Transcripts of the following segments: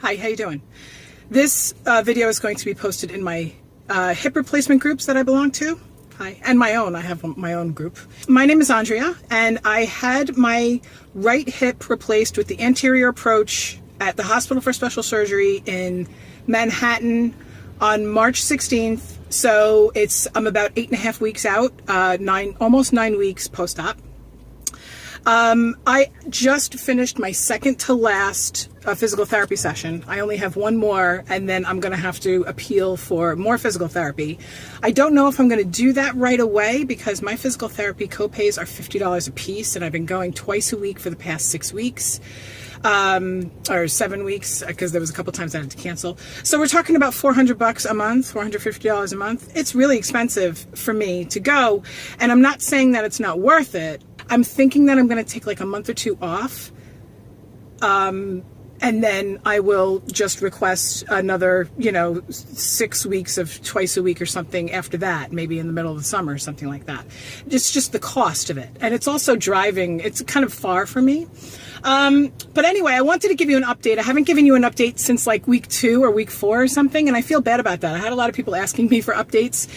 Hi, how you doing? This video is going to be posted in my hip replacement groups that I belong to. Hi, and my own. I have my own group. My name is Andrea, and I had my right hip replaced with the anterior approach at the Hospital for Special Surgery in Manhattan on March 16th. So I'm about 8.5 weeks out, almost 9 weeks post-op. I just finished my second to last physical therapy session. I only have one more, and then I'm going to have to appeal for more physical therapy. I don't know if I'm going to do that right away because my physical therapy copays are $50 a piece, and I've been going twice a week for the past 6 weeks. Or 7 weeks, because there was a couple times I had to cancel. So we're talking about $400 a month, $450 a month. It's really expensive for me to go, and I'm not saying that it's not worth it. I'm thinking that I'm going to take like a month or two off, and then I will just request another, 6 weeks of twice a week or something after that, maybe in the middle of the summer or something like that. It's just the cost of it. And it's also driving. It's kind of far for me. But anyway, I wanted to give you an update. I haven't given you an update since like week 2 or week 4 or something, and I feel bad about that. I had a lot of people asking me for updates.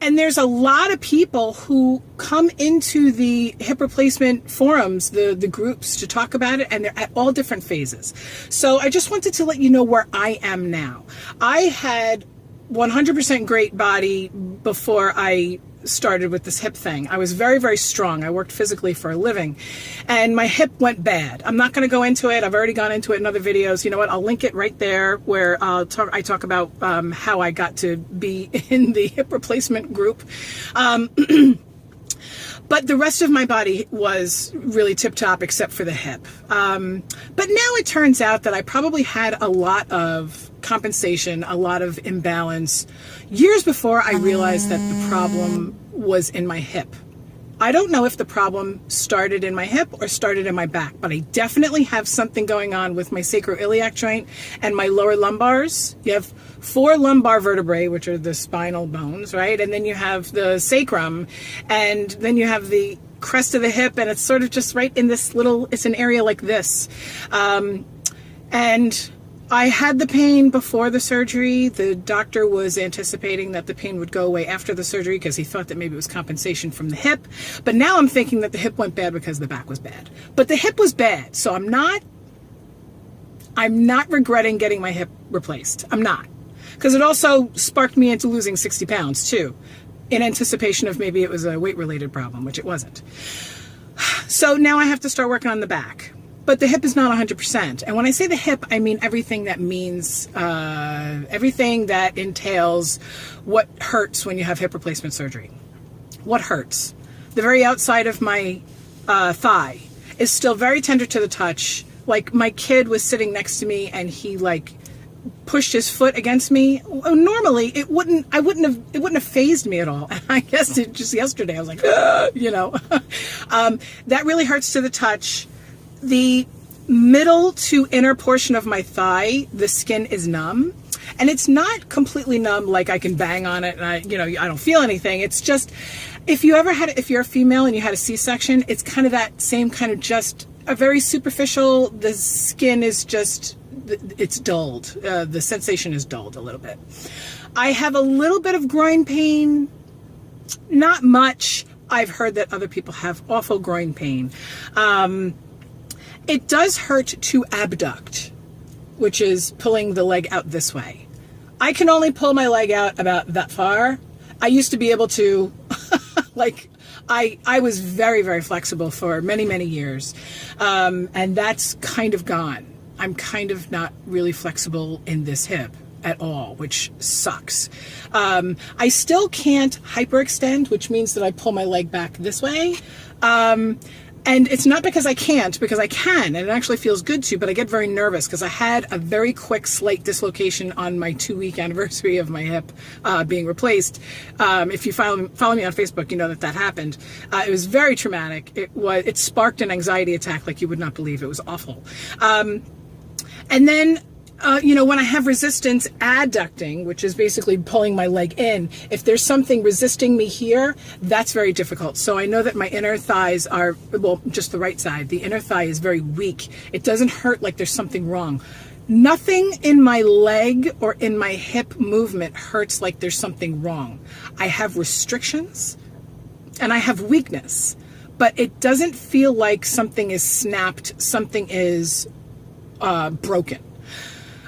And there's a lot of people who come into the hip replacement forums, the groups, to talk about it, and they're at all different phases. So I just wanted to let you know where I am now. I had 100% great body before I started with this hip thing. I was very, very strong. I worked physically for a living, and my hip went bad. I'm not going to go into it. I've already gone into it in other videos. You know what? I'll link it right there where I talk about how I got to be in the hip replacement group. But the rest of my body was really tip-top except for the hip. But now it turns out that I probably had a lot of compensation, a lot of imbalance years before I realized that the problem was in my hip. I don't know if the problem started in my hip or started in my back, but I definitely have something going on with my sacroiliac joint and my lower lumbars. You have 4 lumbar vertebrae, which are the spinal bones, right? And then you have the sacrum, and then you have the crest of the hip, and it's sort of just right in this it's an area like this. And I had the pain before the surgery. The doctor was anticipating that the pain would go away after the surgery because he thought that maybe it was compensation from the hip. But now I'm thinking that the hip went bad because the back was bad. But the hip was bad, so I'm not regretting getting my hip replaced. I'm not. Because it also sparked me into losing 60 pounds too, in anticipation of maybe it was a weight-related problem, which it wasn't. So now I have to start working on the back. But the hip is not 100%. And when I say the hip, I mean everything that means, everything that entails what hurts when you have hip replacement surgery. What hurts? The very outside of my thigh is still very tender to the touch. Like my kid was sitting next to me and he pushed his foot against me. Normally it wouldn't have fazed me at all. And I guess just yesterday I was like, that really hurts to the touch. The middle to inner portion of my thigh, the skin is numb, and it's not completely numb like I can bang on it and I don't feel anything. It's just, if you're a female and you had a C-section, it's kind of that same kind of just a very superficial, the skin is just, it's dulled. The sensation is dulled a little bit. I have a little bit of groin pain, not much. I've heard that other people have awful groin pain. It does hurt to abduct, which is pulling the leg out this way. I can only pull my leg out about that far. I used to be able to, I was very, very flexible for many, many years. And that's kind of gone. I'm kind of not really flexible in this hip at all, which sucks. I still can't hyperextend, which means that I pull my leg back this way. And it's not because I can't, because I can, and it actually feels good to, but I get very nervous because I had a very quick slight dislocation on my 2-week anniversary of my hip being replaced. If you follow me on Facebook, you know that happened. It was very traumatic. It sparked an anxiety attack like you would not believe. It was awful. And then when I have resistance adducting, which is basically pulling my leg in, if there's something resisting me here, that's very difficult. So I know that my inner thighs are, well, just the right side. The inner thigh is very weak. It doesn't hurt like there's something wrong. Nothing in my leg or in my hip movement hurts like there's something wrong. I have restrictions and I have weakness, but it doesn't feel like something is snapped, something is broken.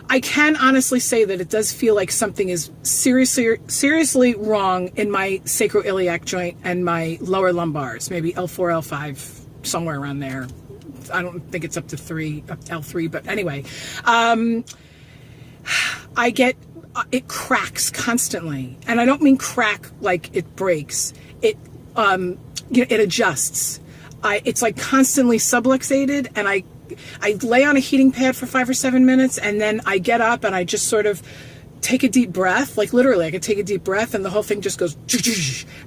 I can honestly say that it does feel like something is seriously wrong in my sacroiliac joint and my lower lumbars, maybe L4, L5, somewhere around there. I don't think it's up to L3, but anyway, it cracks constantly. And I don't mean crack like it breaks. It adjusts. It's like constantly subluxated, and I lay on a heating pad for 5 or 7 minutes, and then I get up and I just sort of take a deep breath. Like literally I could take a deep breath and the whole thing just goes,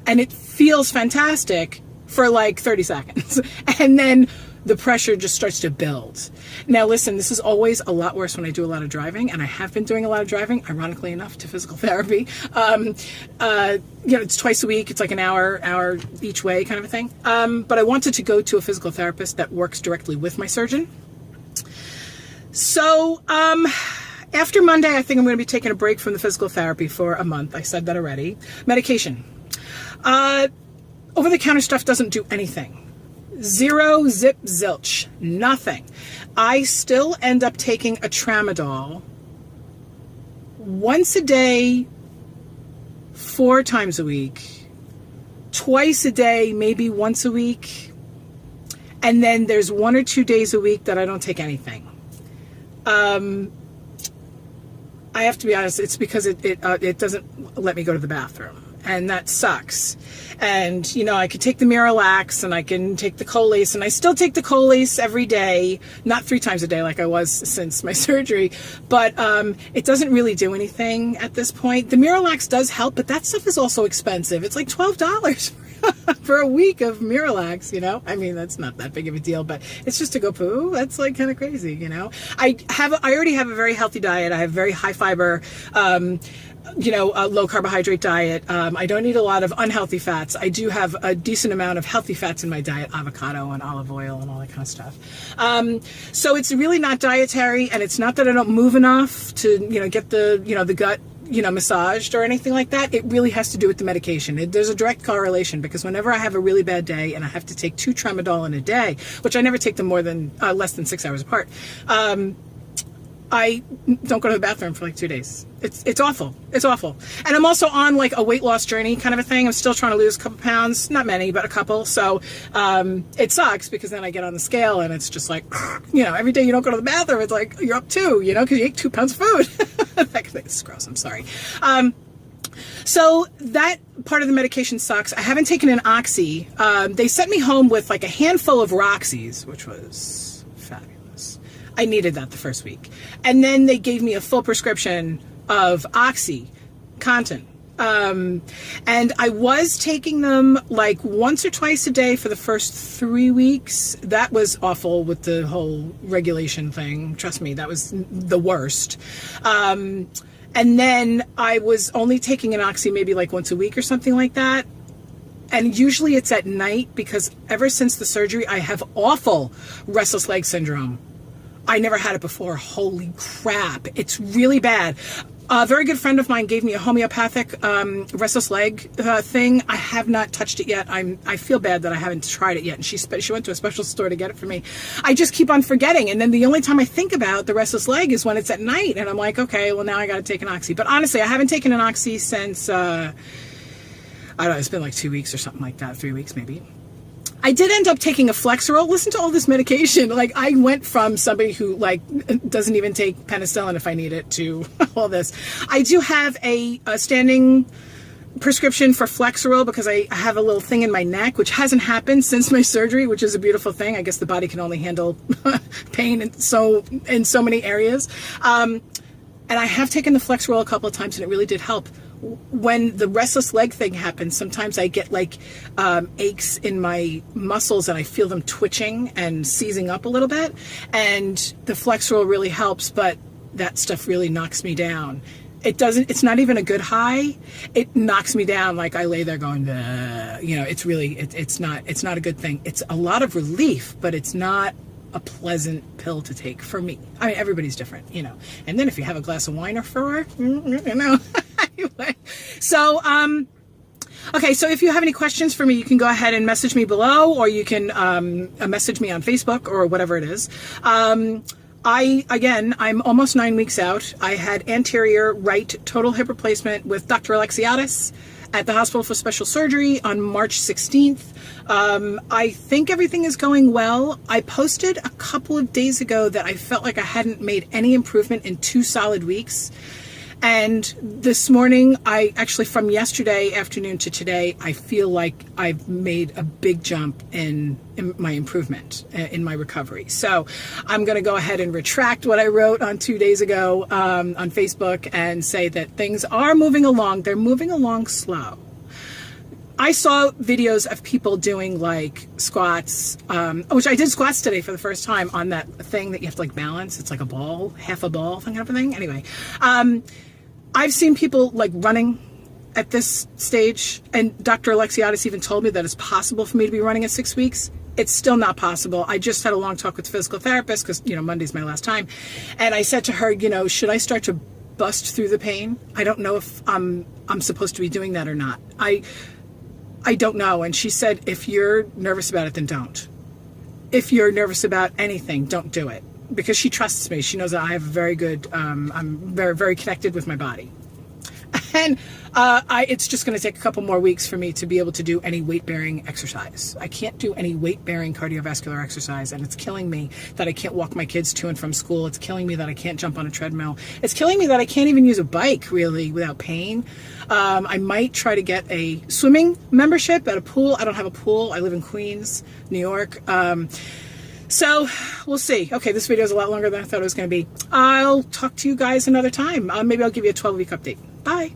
and it feels fantastic for like 30 seconds. And then the pressure just starts to build. Now listen, this is always a lot worse when I do a lot of driving, and I have been doing a lot of driving, ironically enough, to physical therapy. It's twice a week. It's like an hour each way kind of a thing. But I wanted to go to a physical therapist that works directly with my surgeon. So after Monday, I think I'm going to be taking a break from the physical therapy for a month. I said that already. Medication. Over-the-counter stuff doesn't do anything. Zero, zip, zilch, nothing. I still end up taking a tramadol once a day, 4 times a week, twice a day, maybe once a week, and then there's 1 or 2 days a week that I don't take anything. I have to be honest, it's because it doesn't let me go to the bathroom. And that sucks. And, I could take the Miralax and I can take the Colace, and I still take the Colace every day, not 3 times a day like I was since my surgery, but it doesn't really do anything at this point. The Miralax does help, but that stuff is also expensive. It's like $12 for a week of Miralax, I mean, that's not that big of a deal, but it's just to go poo. That's like kind of crazy, I already have a very healthy diet. I have very high fiber, a low carbohydrate diet. I don't eat a lot of unhealthy fats. I do have a decent amount of healthy fats in my diet, avocado and olive oil and all that kind of stuff. So it's really not dietary, and it's not that I don't move enough to, get the gut, massaged or anything like that. It really has to do with the medication. There's a direct correlation, because whenever I have a really bad day and I have to take 2 tramadol in a day, which I never take them more than less than 6 hours apart, I don't go to the bathroom for like 2 days. It's awful. It's awful. And I'm also on like a weight loss journey kind of a thing. I'm still trying to lose a couple pounds, not many, but a couple. So it sucks, because then I get on the scale and it's just like, every day you don't go to the bathroom, it's like you're up 2, because you ate 2 pounds of food. That's gross. I'm sorry. So that part of the medication sucks. I haven't taken an Oxy. They sent me home with like a handful of Roxys, which was fabulous. I needed that the first week. And then they gave me a full prescription of OxyContin. And I was taking them like once or twice a day for the first 3 weeks. That was awful with the whole regulation thing. Trust me, that was the worst. And then I was only taking an Oxy maybe like once a week or something like that. And usually it's at night, because ever since the surgery, I have awful restless leg syndrome. I never had it before. Holy crap. It's really bad. A very good friend of mine gave me a homeopathic restless leg thing. I have not touched it yet. I feel bad that I haven't tried it yet. And she went to a special store to get it for me. I just keep on forgetting. And then the only time I think about the restless leg is when it's at night. And I'm like, okay, well now I got to take an Oxy. But honestly, I haven't taken an Oxy since, I don't know, it's been like 2 weeks or something like that, 3 weeks maybe. I did end up taking a Flexeril. Listen to all this medication. Like, I went from somebody who like doesn't even take penicillin if I need it to all this. I do have a standing prescription for Flexeril, because I have a little thing in my neck, which hasn't happened since my surgery, which is a beautiful thing. I guess the body can only handle pain in so many areas. And I have taken the Flexeril a couple of times, and it really did help. When the restless leg thing happens, sometimes I get like aches in my muscles, and I feel them twitching and seizing up a little bit. And the Flexeril really helps, but that stuff really knocks me down. It's not even a good high. It knocks me down. Like I lay there going, it's really, it's not a good thing. It's a lot of relief, but it's not a pleasant pill to take for me. I mean, everybody's different, you know. And then if you have a glass of wine or four, you know. Anyway, so, okay, so if you have any questions for me, you can go ahead and message me below, or you can message me on Facebook or whatever it is. I'm almost 9 weeks out. I had anterior right total hip replacement with Dr. Alexiadis at the Hospital for Special Surgery on March 16th. I think everything is going well. I posted a couple of days ago that I felt like I hadn't made any improvement in 2 solid weeks. And this morning, I actually, from yesterday afternoon to today, I feel like I've made a big jump in my improvement, in my recovery. So I'm going to go ahead and retract what I wrote on 2 days ago on Facebook and say that things are moving along. They're moving along slow. I saw videos of people doing like squats, which I did squats today for the first time on that thing that you have to like balance. It's like a ball, half a ball thing, everything. Anyway, I've seen people like running at this stage, and Dr. Alexiadis even told me that it's possible for me to be running at 6 weeks. It's still not possible. I just had a long talk with the physical therapist because, you know, Monday's my last time. And I said to her, you know, should I start to bust through the pain? I don't know if I'm supposed to be doing that or not. I don't know. And she said, if you're nervous about it, then don't. If you're nervous about anything, don't do it. Because she trusts me. She knows that I have a very good, I'm very, very connected with my body. And it's just going to take a couple more weeks for me to be able to do any weight-bearing exercise. I can't do any weight-bearing cardiovascular exercise, and it's killing me that I can't walk my kids to and from school. It's killing me that I can't jump on a treadmill. It's killing me that I can't even use a bike, really, without pain. I might try to get a swimming membership at a pool. I don't have a pool. I live in Queens, New York. So we'll see. Okay, this video is a lot longer than I thought it was going to be. I'll talk to you guys another time. Maybe I'll give you a 12-week update. Bye.